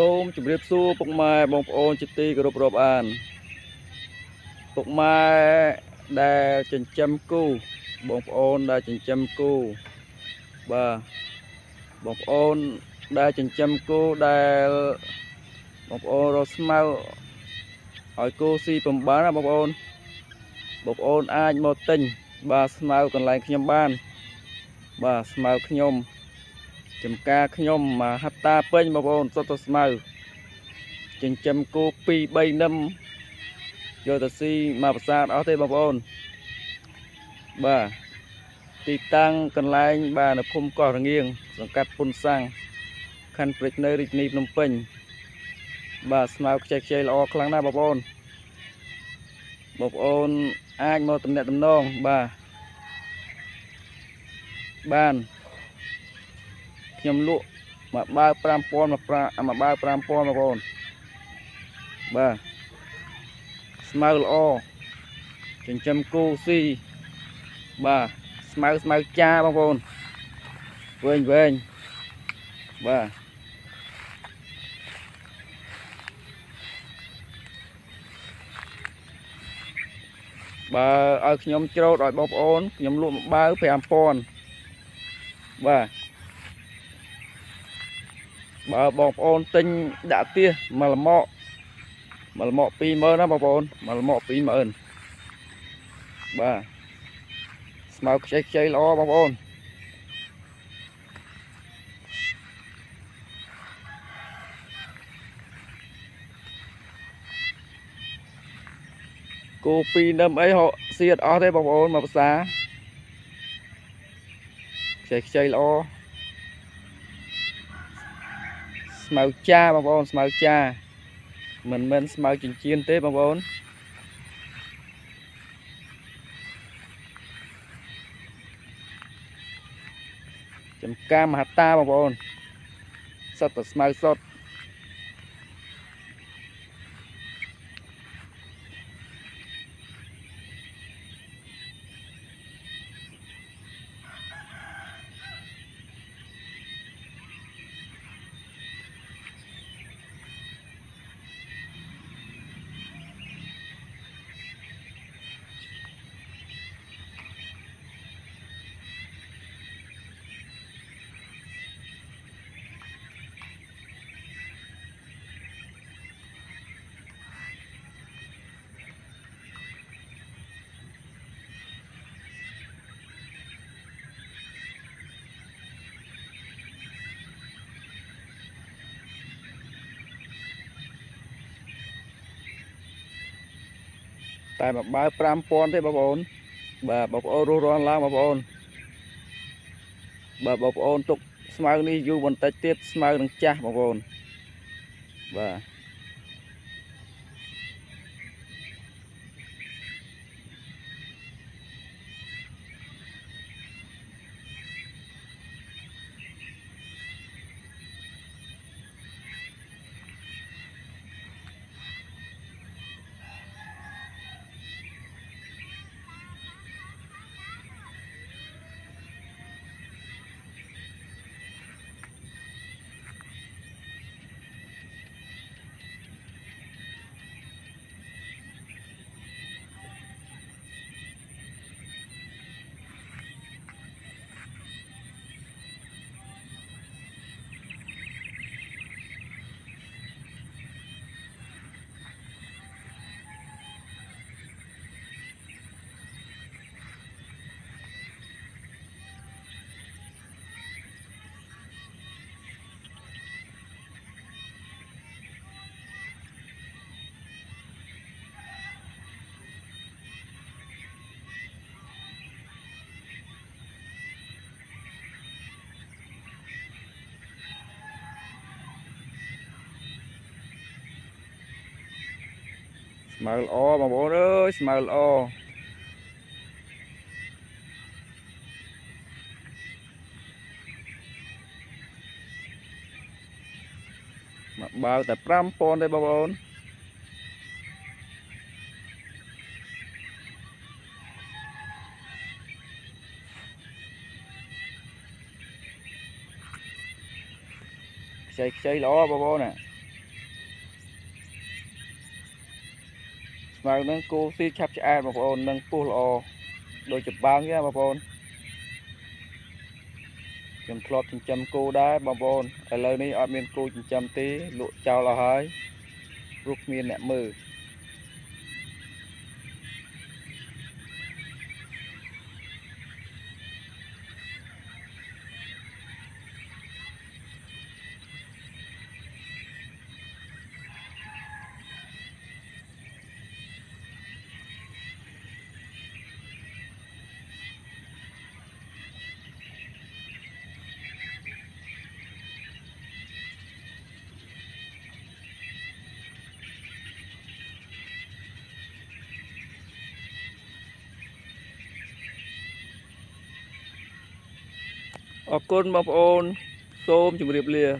សូមជម្រាបសួរពុកម៉ែបងប្អូនជាទីគោរពរាប់អានពុកម៉ែដែលចិញ្ចឹមគោបងប្អូនដែលចិញ្ចឹមគោបាទបងប្អូនដែលចិញ្ចឹមគោដែលបងប្អូនរកស្មៅឲ្យគោស៊ីពំបានណាបងប្អូនអាចមកទិញបាទស្មៅកន្លែងខ្ញុំបានបាទស្មៅខ្ញុំចំការខ្ញុំមកហត្តាពេញបងប្អូនសុទ្ធតែស្មៅចិញ្ចឹមគោ2 3នឹមយកទៅស៊ីមកប្រាសាទអស់ទេបងប្អូនបាទទីតាំងកន្លែងបាទនៅភូមិកោះរងៀងសង្កាត់ពុនសាំងខណ្ឌព្រែកនៅរាជធានីភ្នំពេញបាទស្មៅខ្ចីល្អខ្លាំងណាស់បងប្អូនអាចមកទំនាក់ទំនងបាទបានខ្ញុំលក់មកបើ5000មកបើ5000បងប្អូនបាទស្មៅល្អចិញ្ចឹមគោស៊ីបាទស្មៅចាបងប្អូនវែងបាទបើឲ្យខ្ញុំច្រូតឲ្យបងប្អូនខ្ញុំលក់មកបើ5000បាទបើបងប្អូនទិញដាក់ទៀសមកលមក20000ណាបងប្អូនមកលមក20000បាទស្មៅខ្ចីល្អបងប្អូនគោ2នឹមអីហោសៀតអស់ទេបងប្អូនមកភាសាខ្ចីល្អស្មៅចាបងប្អូនស្មៅចាមិនមែនស្មៅចិញ្ចៀនទេបងប្អូនចំការមហត្តាបងប្អូនសុទ្ធតែស្មៅសុទ្ធតែមកបើ5000ទេបងប្អូនបាទបងប្អូនរស់រានឡើងបងប្អូនបាទបងប្អូនទុកស្មៅនេះយូរបន្តិចទៀតស្មៅនឹងចាស់បងប្អូនបាទស្មៅល្អបងប្អូនអើយស្មៅល្អមកបើតែ5000ទេបងប្អូនខ្ចីល្អបងប្អូនណា mà nâng cô si chắp chả bà ôn nâng pô lọ đôi chụp băng nha bà ôn chấm thọt chấm cô đá bà ôn ở lời này ở miền cô chấm tí lụa chào là hơi rút miền nẹ mừ ở côn bà ôn xôm chụp điệp lìa